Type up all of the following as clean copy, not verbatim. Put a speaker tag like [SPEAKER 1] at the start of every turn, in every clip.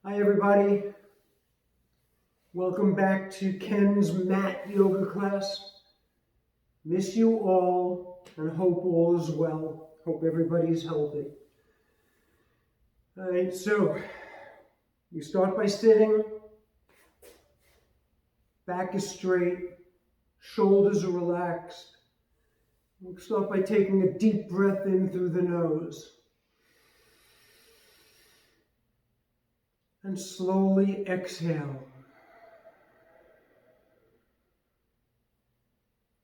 [SPEAKER 1] Hi everybody, welcome back to Ken's mat yoga class. Miss you all and hope all is well. Hope everybody's healthy. Alright, so you start by sitting, back is straight, shoulders are relaxed. We'll start by taking a deep breath in through the nose. And slowly exhale.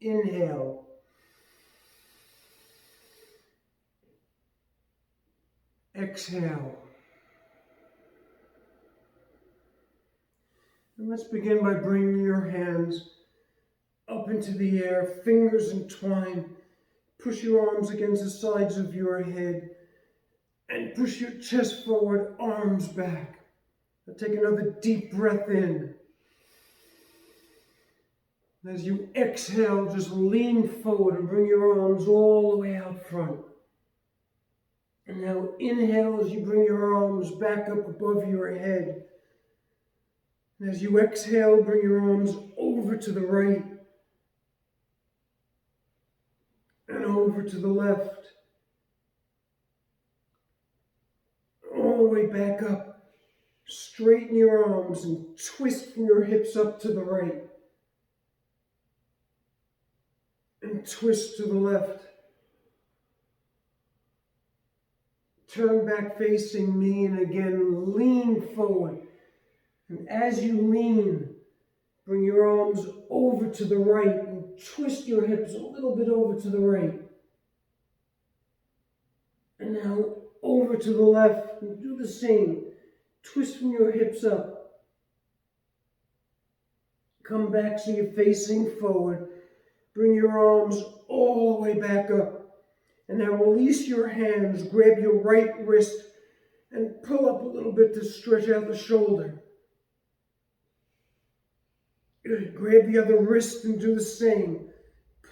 [SPEAKER 1] Inhale. Exhale. And let's begin by bringing your hands up into the air, fingers entwined. Push your arms against the sides of your head and push your chest forward, arms back. Now take another deep breath in. As you exhale, just lean forward and bring your arms all the way out front. And now inhale as you bring your arms back up above your head. And as you exhale, bring your arms over to the right and over to the left. All the way back up. Straighten your arms and twist from your hips up to the right. And twist to the left. Turn back facing me and again lean forward. And as you lean, bring your arms over to the right and twist your hips a little bit over to the right. And now over to the left and do the same. Twist from your hips up. Come back so you're facing forward. Bring your arms all the way back up. And now release your hands. Grab your right wrist and pull up a little bit to stretch out the shoulder. Good. Grab the other wrist and do the same.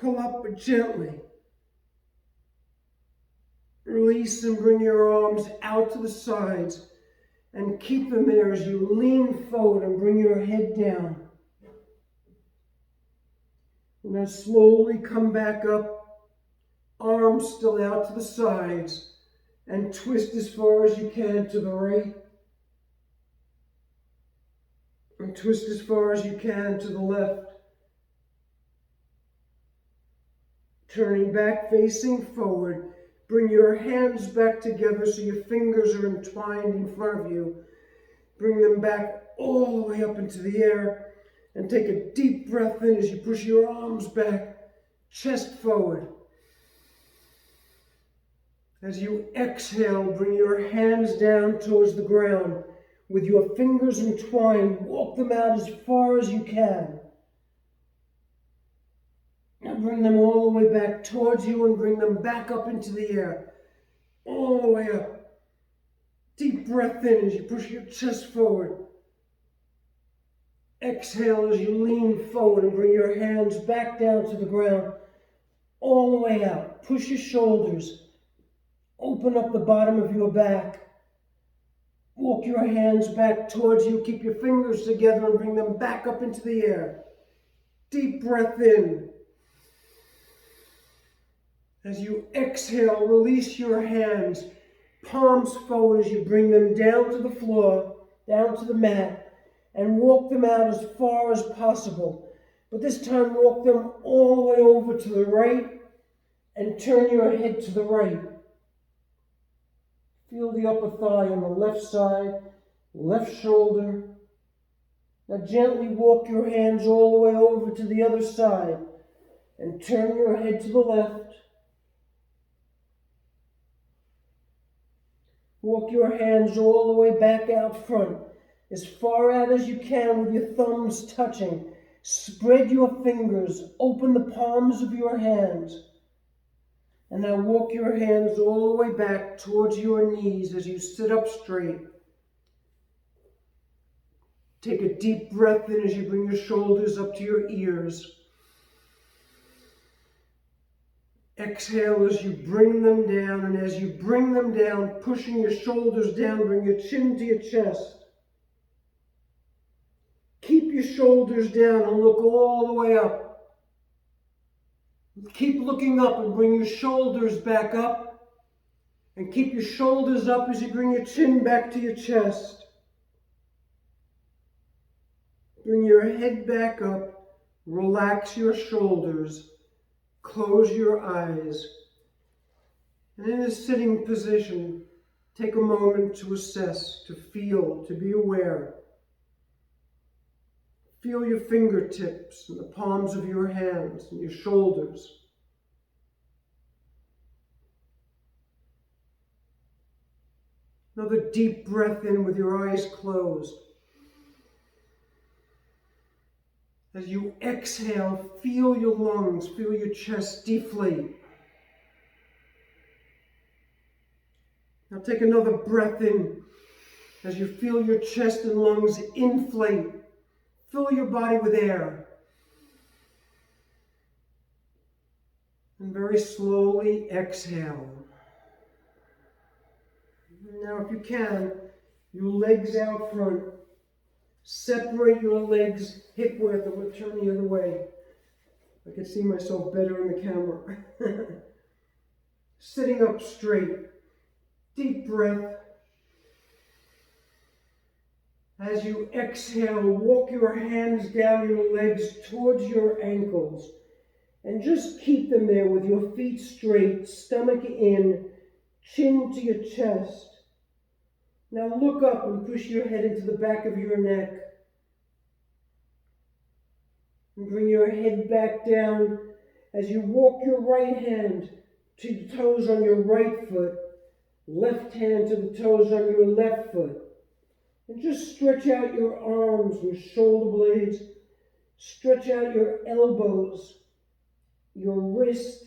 [SPEAKER 1] Pull up but gently. Release and bring your arms out to the sides and keep them there as you lean forward and bring your head down. And now slowly come back up, arms still out to the sides, and twist as far as you can to the right. And twist as far as you can to the left. Turning back, facing forward. Bring your hands back together so your fingers are entwined in front of you. Bring them back all the way up into the air. And take a deep breath in as you push your arms back, chest forward. As you exhale, bring your hands down towards the ground. With your fingers entwined, walk them out as far as you can. Now bring them all the way back towards you and bring them back up into the air. All the way up. Deep breath in as you push your chest forward. Exhale as you lean forward and bring your hands back down to the ground. All the way out. Push your shoulders. Open up the bottom of your back. Walk your hands back towards you. Keep your fingers together and bring them back up into the air. Deep breath in. As you exhale, release your hands, palms forward as you bring them down to the floor, down to the mat, and walk them out as far as possible. But this time, walk them all the way over to the right and turn your head to the right. Feel the upper thigh on the left side, left shoulder. Now gently walk your hands all the way over to the other side and turn your head to the left. Walk your hands all the way back out front, as far out as you can with your thumbs touching. Spread your fingers, open the palms of your hands. And now walk your hands all the way back towards your knees as you sit up straight. Take a deep breath in as you bring your shoulders up to your ears. Exhale as you bring them down, and as you bring them down, pushing your shoulders down, bring your chin to your chest. your shoulders down and look all the way up. Keep looking up and bring your shoulders back up. And keep your shoulders up as you bring your chin back to your chest. Bring your head back up. Relax your shoulders. Close your eyes. And in a sitting position, take a moment to assess, to feel, to be aware. Feel your fingertips and the palms of your hands and your shoulders. Another deep breath in with your eyes closed. As you exhale, feel your lungs, feel your chest deflate. Now take another breath in as you feel your chest and lungs inflate. Fill your body with air. And very slowly exhale. Now if you can, your legs out front. Separate your legs hip width. I'm going to turn the other way. I can see myself better in the camera. Sitting up straight. Deep breath. As you exhale, walk your hands down your legs towards your ankles. And just keep them there with your feet straight, stomach in, chin to your chest. Now look up and push your head into the back of your neck. And bring your head back down as you walk your right hand to the toes on your right foot, left hand to the toes on your left foot. And just stretch out your arms and shoulder blades. Stretch out your elbows, your wrist.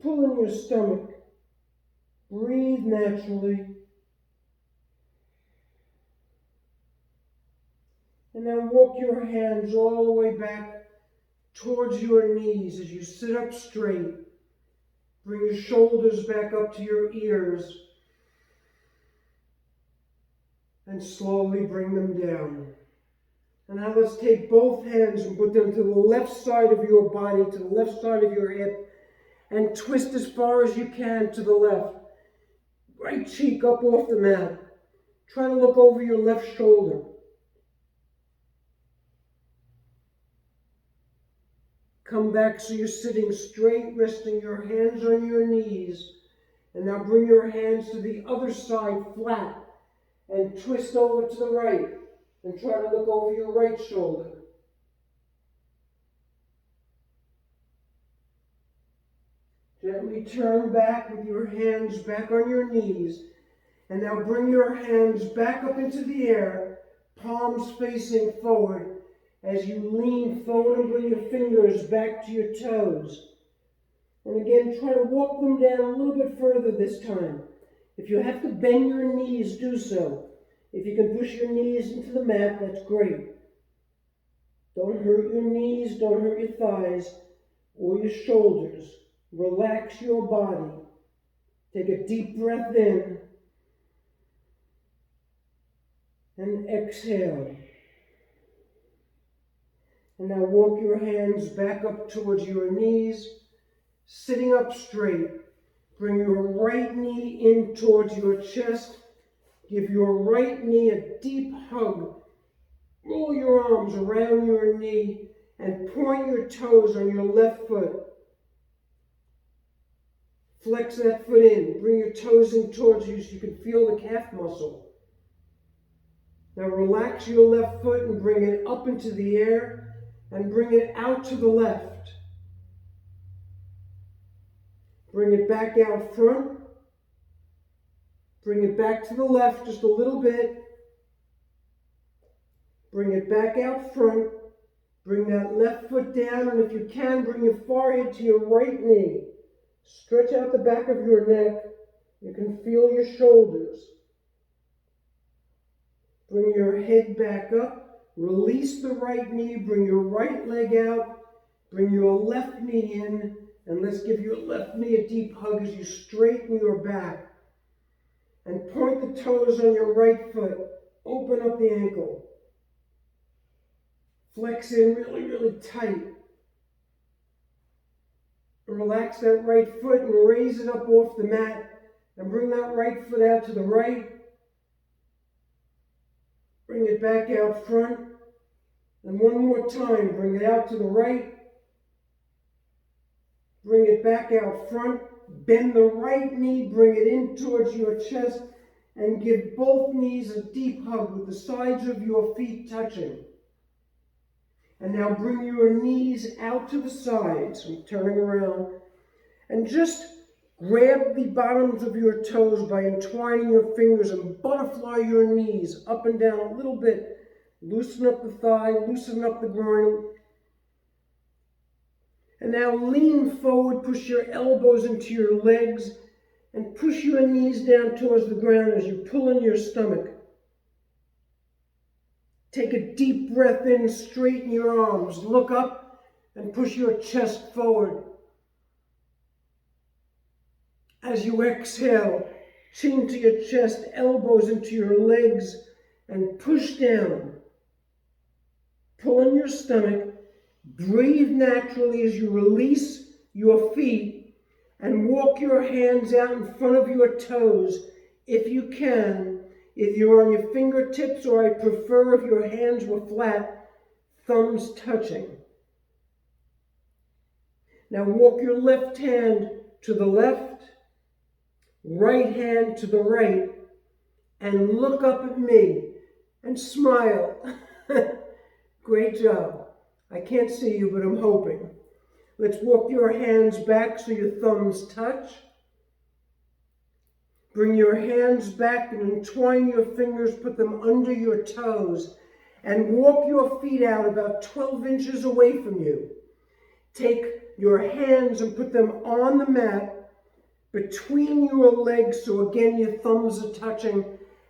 [SPEAKER 1] Pull in your stomach. Breathe naturally. And now walk your hands all the way back towards your knees as you sit up straight. Bring your shoulders back up to your ears. And slowly bring them down. And now let's take both hands and put them to the left side of your body, to the left side of your hip, and twist as far as you can to the left. Right cheek up off the mat. Try to look over your left shoulder. Come back so you're sitting straight, resting your hands on your knees. And now bring your hands to the other side flat. And twist over to the right. And try to look over your right shoulder. Gently turn back with your hands back on your knees. And now bring your hands back up into the air, palms facing forward, as you lean forward and bring your fingers back to your toes. And again, try to walk them down a little bit further this time. If you have to bend your knees, do so. If you can push your knees into the mat, that's great. Don't hurt your knees, don't hurt your thighs or your shoulders. Relax your body. Take a deep breath in and exhale. And now walk your hands back up towards your knees, sitting up straight. Bring your right knee in towards your chest. Give your right knee a deep hug. Roll your arms around your knee and point your toes on your left foot. Flex that foot in. Bring your toes in towards you so you can feel the calf muscle. Now relax your left foot and bring it up into the air and bring it out to the left. Bring it back out front. Bring it back to the left just a little bit. Bring it back out front. Bring that left foot down, and if you can, bring your forehead to your right knee. Stretch out the back of your neck. You can feel your shoulders. Bring your head back up. Release the right knee. Bring your right leg out. Bring your left knee in. And let's give your left knee a deep hug as you straighten your back. And point the toes on your right foot. Open up the ankle. Flex in really, really tight. Relax that right foot and raise it up off the mat. And bring that right foot out to the right. Bring it back out front. And one more time, bring it out to the right. Bring it back out front. Bend the right knee, bring it in towards your chest, and give both knees a deep hug with the sides of your feet touching. And now bring your knees out to the sides. I'm turning around. And just grab the bottoms of your toes by entwining your fingers and butterfly your knees up and down a little bit. Loosen up the thigh, loosen up the groin. And now lean forward, push your elbows into your legs, and push your knees down towards the ground as you pull in your stomach. Take a deep breath in, straighten your arms, look up, and push your chest forward. As you exhale, chin to your chest, elbows into your legs, and push down. Pull in your stomach. Breathe naturally as you release your feet and walk your hands out in front of your toes if you can. If you're on your fingertips, or I prefer if your hands were flat, thumbs touching. Now walk your left hand to the left, right hand to the right, and look up at me and smile. Great job. I can't see you, but I'm hoping. Let's walk your hands back so your thumbs touch. Bring your hands back and entwine your fingers, put them under your toes, and walk your feet out about 12 inches away from you. Take your hands and put them on the mat between your legs, so again your thumbs are touching,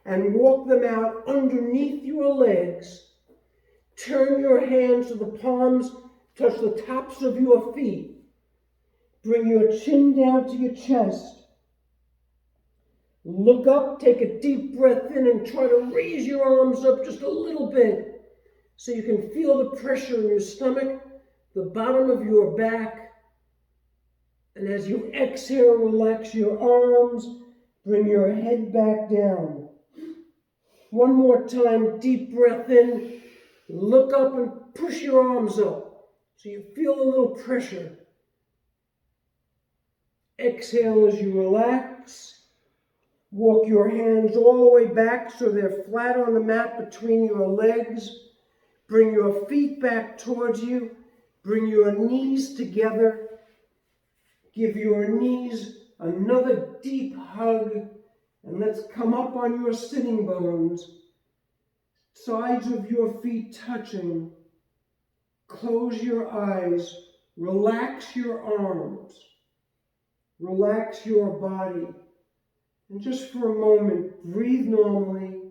[SPEAKER 1] and walk them out underneath your legs. Turn your hands so the palms touch the tops of your feet. Bring your chin down to your chest. Look up, take a deep breath in, and try to raise your arms up just a little bit so you can feel the pressure in your stomach, the bottom of your back. And as you exhale, relax your arms, bring your head back down. One more time, deep breath in. Look up and push your arms up so you feel a little pressure. Exhale as you relax. Walk your hands all the way back so they're flat on the mat between your legs. Bring your feet back towards you. Bring your knees together. Give your knees another deep hug. And let's come up on your sitting bones. Sides of your feet touching. Close your eyes. Relax your arms. Relax your body. And just for a moment, breathe normally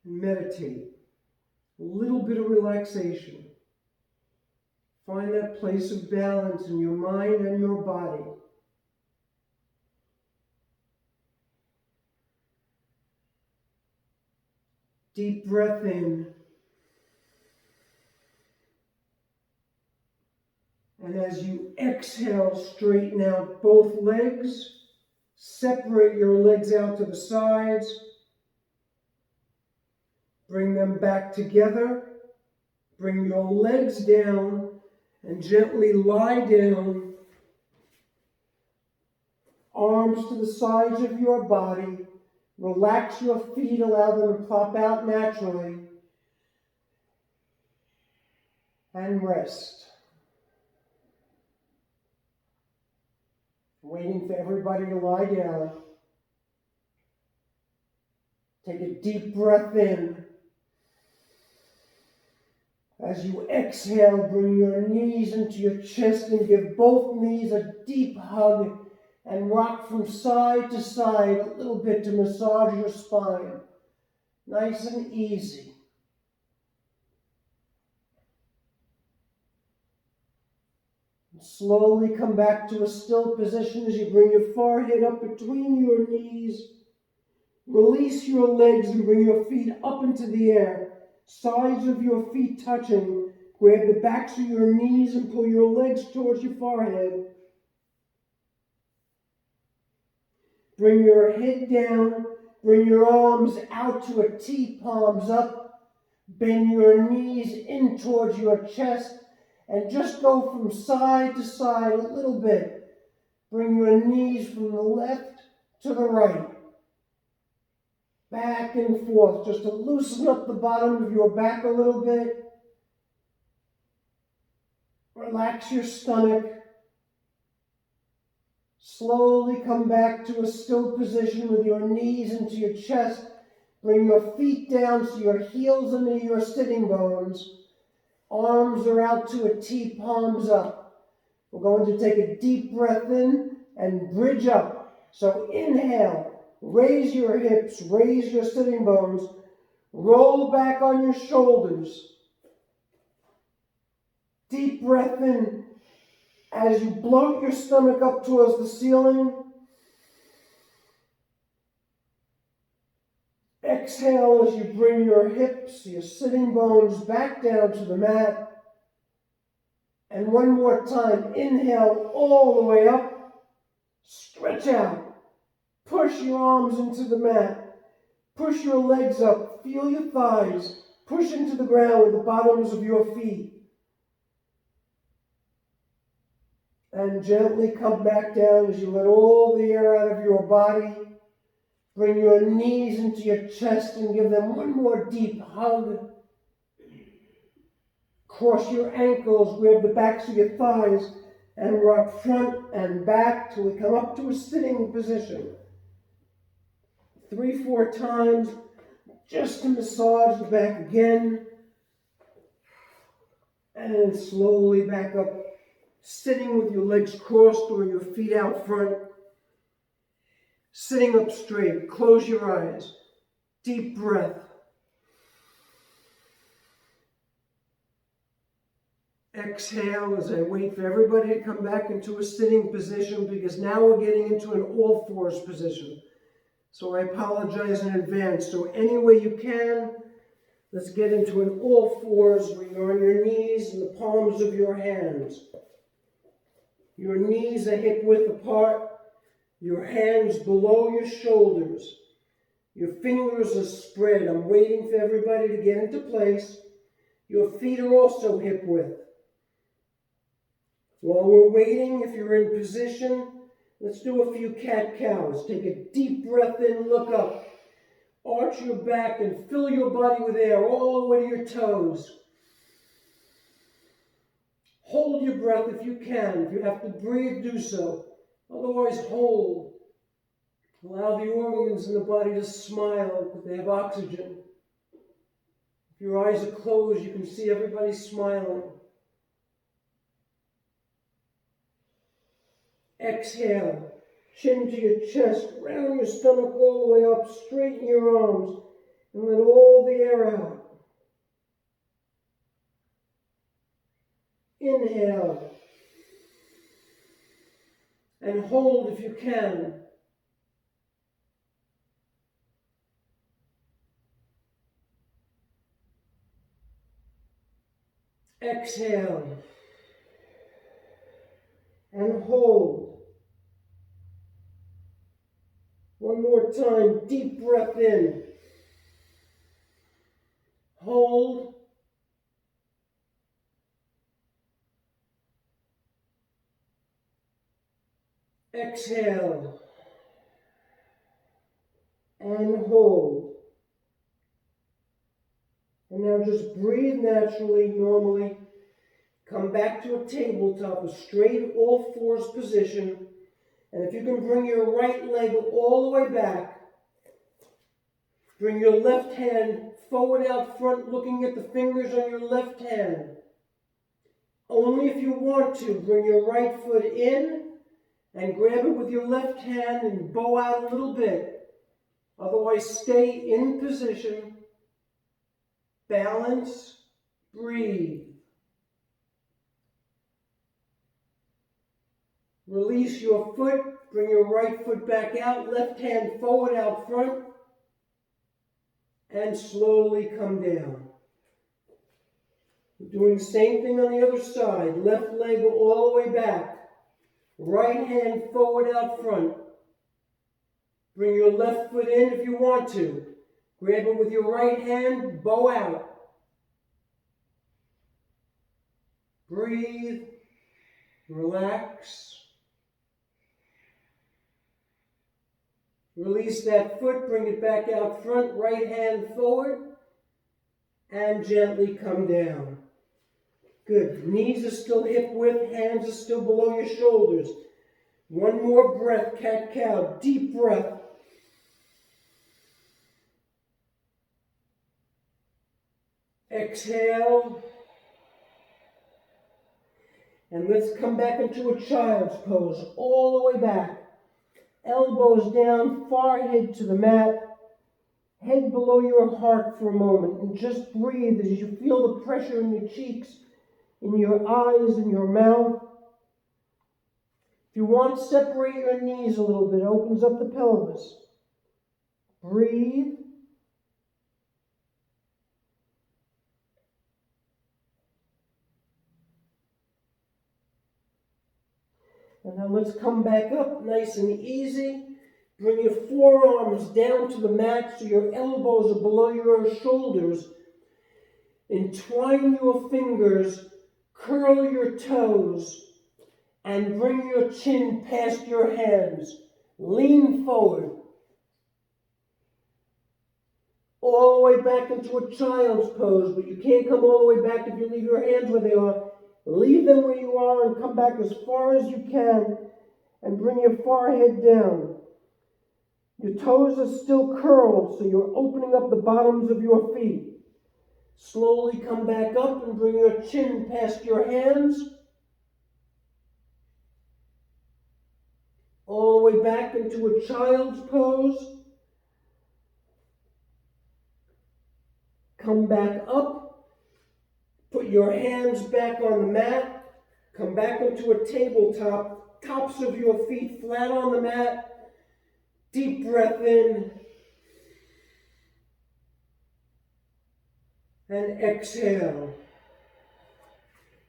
[SPEAKER 1] and meditate. A little bit of relaxation. Find that place of balance in your mind and your body. Deep breath in. And as you exhale, straighten out both legs. Separate your legs out to the sides. Bring them back together. Bring your legs down and gently lie down. Arms to the sides of your body. Relax your feet, allow them to pop out naturally. And rest. Waiting for everybody to lie down. Take a deep breath in. As you exhale, bring your knees into your chest and give both knees a deep hug and rock from side to side a little bit to massage your spine. Nice and easy. Slowly come back to a still position as you bring your forehead up between your knees. Release your legs and bring your feet up into the air. sides of your feet touching. Grab the backs of your knees and pull your legs towards your forehead. Bring your head down. Bring your arms out to a T, palms up. Bend your knees in towards your chest and just go from side to side a little bit. Bring your knees from the left to the right. Back and forth, just to loosen up the bottom of your back a little bit. Relax your stomach. Slowly come back to a still position with your knees into your chest. Bring your feet down so your heels are near your sitting bones. Arms are out to a T, palms up. We're going to take a deep breath in and bridge up. So inhale, raise your hips, raise your sitting bones, roll back on your shoulders. Deep breath in as you bloat your stomach up towards the ceiling. Exhale as you bring your hips, your sitting bones back down to the mat. And one more time, inhale all the way up. Stretch out. Push your arms into the mat. Push your legs up. Feel your thighs. Push into the ground with the bottoms of your feet. And gently come back down as you let all the air out of your body. Bring your knees into your chest and give them one more deep hug. Cross your ankles, grab the backs of your thighs, and rock front and back till we come up to a sitting position. 3-4 times, just to massage the back again. And slowly back up, sitting with your legs crossed or your feet out front. Sitting up straight, close your eyes. Deep breath. Exhale as I wait for everybody to come back into a sitting position, because now we're getting into an all fours position. So I apologize in advance. So any way you can, let's get into an all fours where you're on your knees and the palms of your hands. Your knees are hip width apart. Your hands below your shoulders. Your fingers are spread. I'm waiting for everybody to get into place. Your feet are also hip width. While we're waiting, if you're in position, let's do a few cat-cows. Take a deep breath in, look up. Arch your back and fill your body with air all the way to your toes. Hold your breath if you can. If you have to breathe, do so. Otherwise, hold. Allow the organs in the body to smile because they have oxygen. If your eyes are closed, you can see everybody smiling. Exhale. Chin to your chest. Round your stomach all the way up. Straighten your arms. And let all the air out. Inhale. And hold if you can. Exhale. And hold. One more time. Deep breath in. Hold. Exhale. And hold. And now just breathe naturally, normally. Come back to a tabletop, a straight all fours position. And if you can bring your right leg all the way back, bring your left hand forward out front, looking at the fingers on your left hand. Only if you want to, bring your right foot in and grab it with your left hand and bow out a little bit. Otherwise, stay in position. Balance, breathe. Release your foot, bring your right foot back out, left hand forward out front, and slowly come down. Doing the same thing on the other side. Left leg all the way back. Right hand forward out front. Bring your left foot in if you want to. Grab it with your right hand, bow out. Breathe. Relax. Release that foot, bring it back out front, right hand forward, and gently come down. Good. Knees are still hip width, hands are still below your shoulders. One more breath, cat-cow, deep breath. Exhale. And let's come back into a child's pose, all the way back. Elbows down, forehead to the mat. Head below your heart for a moment, and just breathe as you feel the pressure in your cheeks, in your eyes, in your mouth. If you want, separate your knees a little bit, opens up the pelvis. Breathe. And now let's come back up nice and easy. Bring your forearms down to the mat so your elbows are below your shoulders. Entwine your fingers, curl your toes, and bring your chin past your hands. Lean forward. All the way back into a child's pose, but you can't come all the way back if you leave your hands where they are. Leave them where you are and come back as far as you can and bring your forehead down. Your toes are still curled, so you're opening up the bottoms of your feet. Slowly come back up and bring your chin past your hands. All the way back into a child's pose. Come back up. Put your hands back on the mat. Come back into a tabletop. Tops of your feet flat on the mat. Deep breath in. And exhale.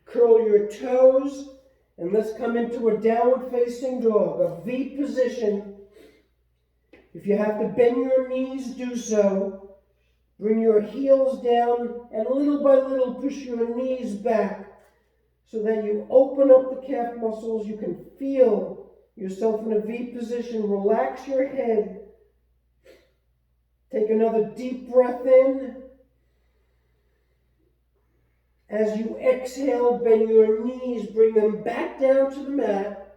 [SPEAKER 1] Curl your toes. And let's come into a downward facing dog, a V position. If you have to bend your knees, do so. Bring your heels down and little by little push your knees back so that you open up the calf muscles. You can feel yourself in a V position. Relax your head. Take another deep breath in. As you exhale, bend your knees, bring them back down to the mat.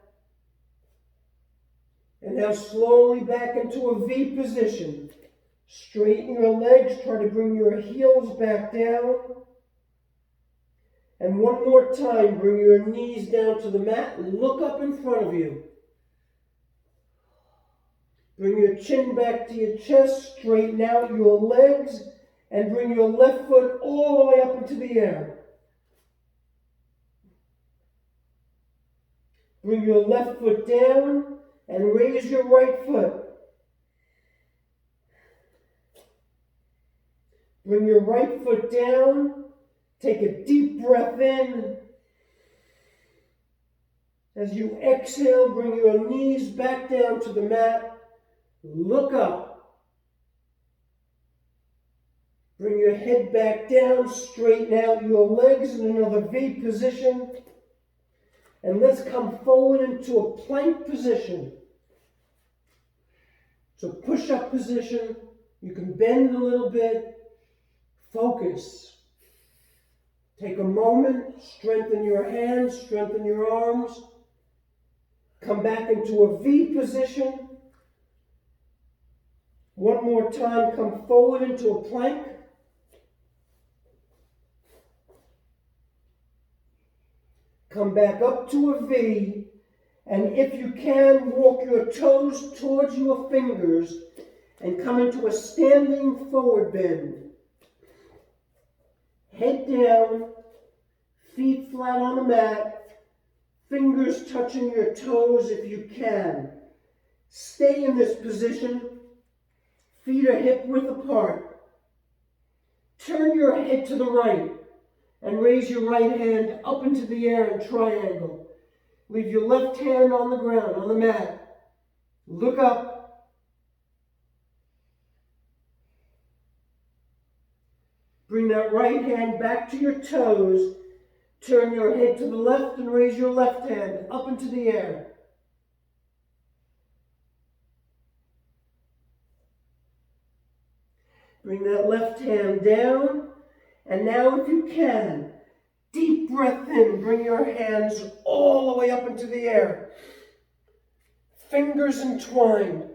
[SPEAKER 1] And now slowly back into a V position. Straighten your legs, try to bring your heels back down. And one more time, bring your knees down to the mat and look up in front of you. Bring your chin back to your chest, straighten out your legs, and bring your left foot all the way up into the air. Bring your left foot down and raise your right foot. Bring your right foot down. Take a deep breath in. As you exhale, bring your knees back down to the mat. Look up. Bring your head back down. Straighten out your legs in another V position. And let's come forward into a plank position. So push-up position. You can bend a little bit. Focus. Take a moment. Strengthen your hands. Strengthen your arms. Come back into a V position. One more time. Come forward into a plank. Come back up to a V, and if you can, walk your toes towards your fingers and come into a standing forward bend. Head down, feet flat on the mat, fingers touching your toes if you can. Stay in this position, feet are hip width apart. Turn your head to the right. And raise your right hand up into the air in triangle. Leave your left hand on the ground, on the mat. Look up. Bring that right hand back to your toes. Turn your head to the left and raise your left hand up into the air. Bring that left hand down. And now, if you can, deep breath in. Bring your hands all the way up into the air. Fingers entwined.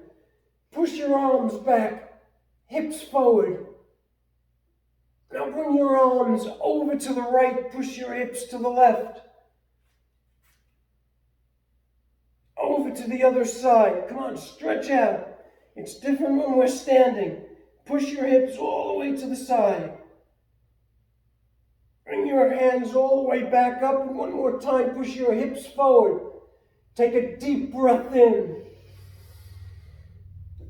[SPEAKER 1] Push your arms back. Hips forward. Now bring your arms over to the right. Push your hips to the left. Over to the other side. Come on, stretch out. It's different when we're standing. Push your hips all the way to the side. Bring your hands all the way back up. And one more time, push your hips forward. Take a deep breath in.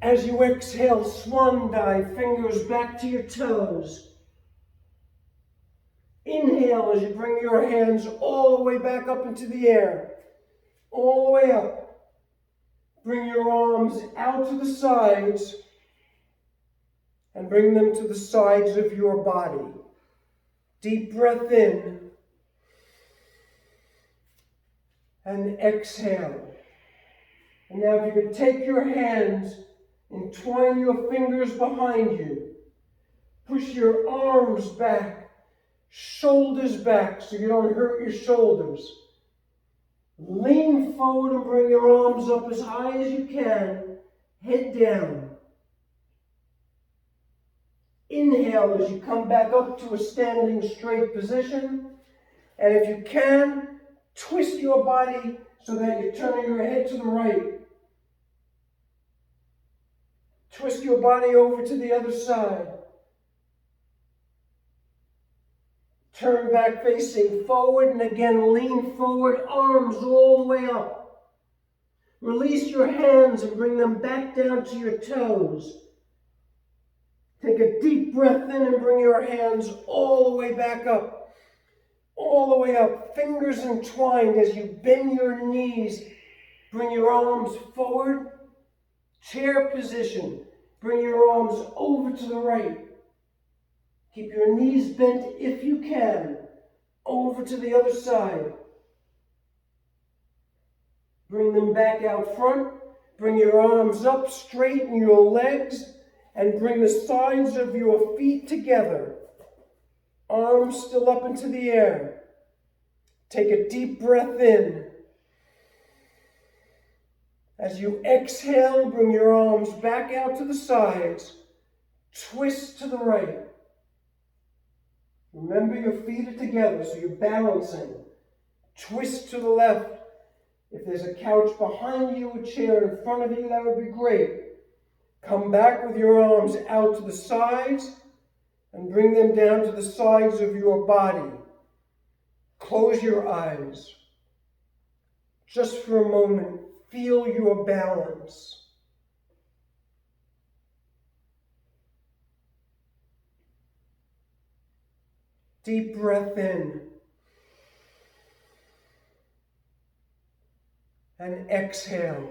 [SPEAKER 1] As you exhale, swan dive, fingers back to your toes. Inhale as you bring your hands all the way back up into the air. All the way up. Bring your arms out to the sides and bring them to the sides of your body. Deep breath in and exhale. And now if you can take your hands, entwine your fingers behind you. Push your arms back, shoulders back so you don't hurt your shoulders. Lean forward and bring your arms up as high as you can, head down. Inhale as you come back up to a standing straight position. And if you can, twist your body so that you're turning your head to the right. Twist your body over to the other side. Turn back facing forward and again lean forward, arms all the way up. Release your hands and bring them back down to your toes. Take a deep breath in and bring your hands all the way back up. All the way up, fingers entwined as you bend your knees. Bring your arms forward, chair position. Bring your arms over to the right. Keep your knees bent if you can. Over to the other side. Bring them back out front. Bring your arms up, straighten your legs, and bring the sides of your feet together. Arms still up into the air. Take a deep breath in. As you exhale, bring your arms back out to the sides. Twist to the right. Remember your feet are together, so you're balancing. Twist to the left. If there's a couch behind you, a chair in front of you, that would be great. Come back with your arms out to the sides and bring them down to the sides of your body. Close your eyes. Just for a moment, feel your balance. Deep breath in. And exhale.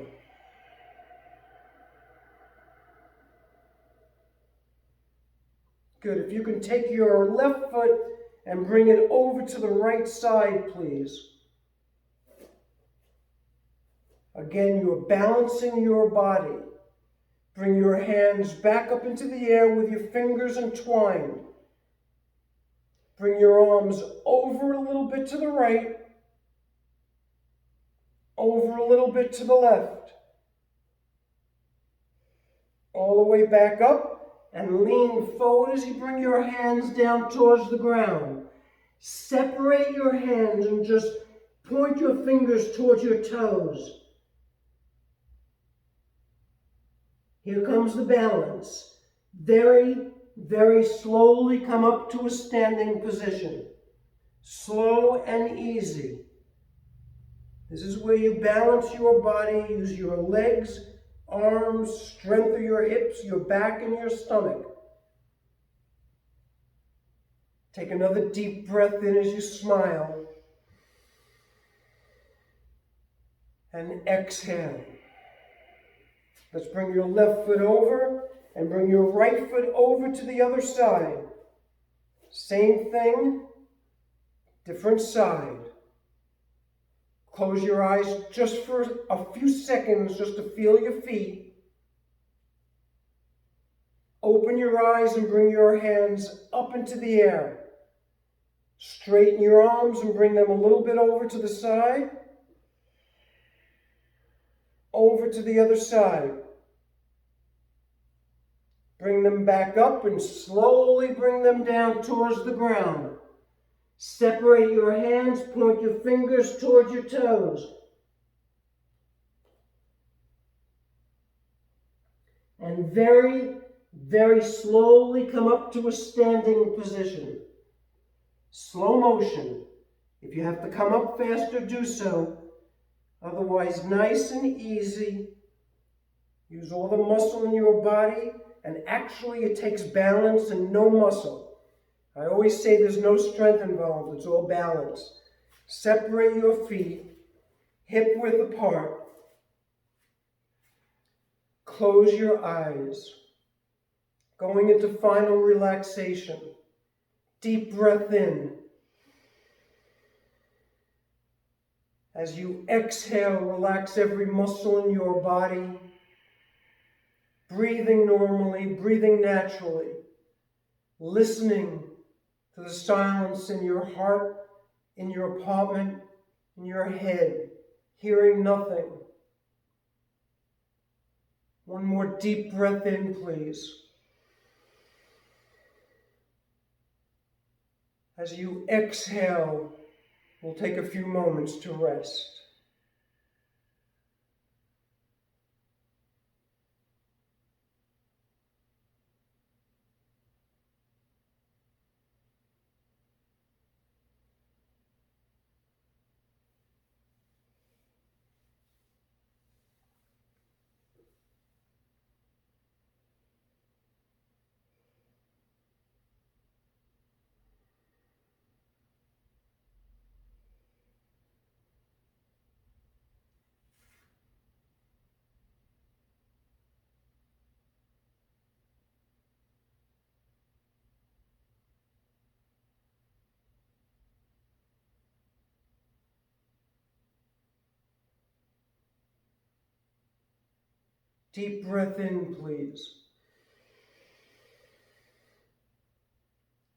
[SPEAKER 1] Good. If you can take your left foot and bring it over to the right side, please. Again, you're balancing your body. Bring your hands back up into the air with your fingers entwined. Bring your arms over a little bit to the right, over a little bit to the left. All the way back up and lean forward as you bring your hands down towards the ground. Separate your hands and just point your fingers towards your toes. Here comes the balance. Very, very slowly come up to a standing position. Slow and easy. This is where you balance your body, use your legs, arms, strength of your hips, your back, and your stomach. Take another deep breath in as you smile. And exhale. Let's bring your left foot over and bring your right foot over to the other side. Same thing, different side. Close your eyes just for a few seconds just to feel your feet. Open your eyes and bring your hands up into the air. Straighten your arms and bring them a little bit over to the side. Over to the other side. Bring them back up and slowly bring them down towards the ground. Separate your hands, point your fingers towards your toes. And very, very slowly come up to a standing position. Slow motion. If you have to come up faster, do so. Otherwise, nice and easy. Use all the muscle in your body, and actually it takes balance and no muscle. I always say there's no strength involved, it's all balance. Separate your feet, hip width apart. Close your eyes. Going into final relaxation. Deep breath in. As you exhale, relax every muscle in your body. Breathing normally, breathing naturally. Listening to the silence in your heart, in your apartment, in your head. Hearing nothing. One more deep breath in, please. As you exhale, we'll take a few moments to rest. Deep breath in, please.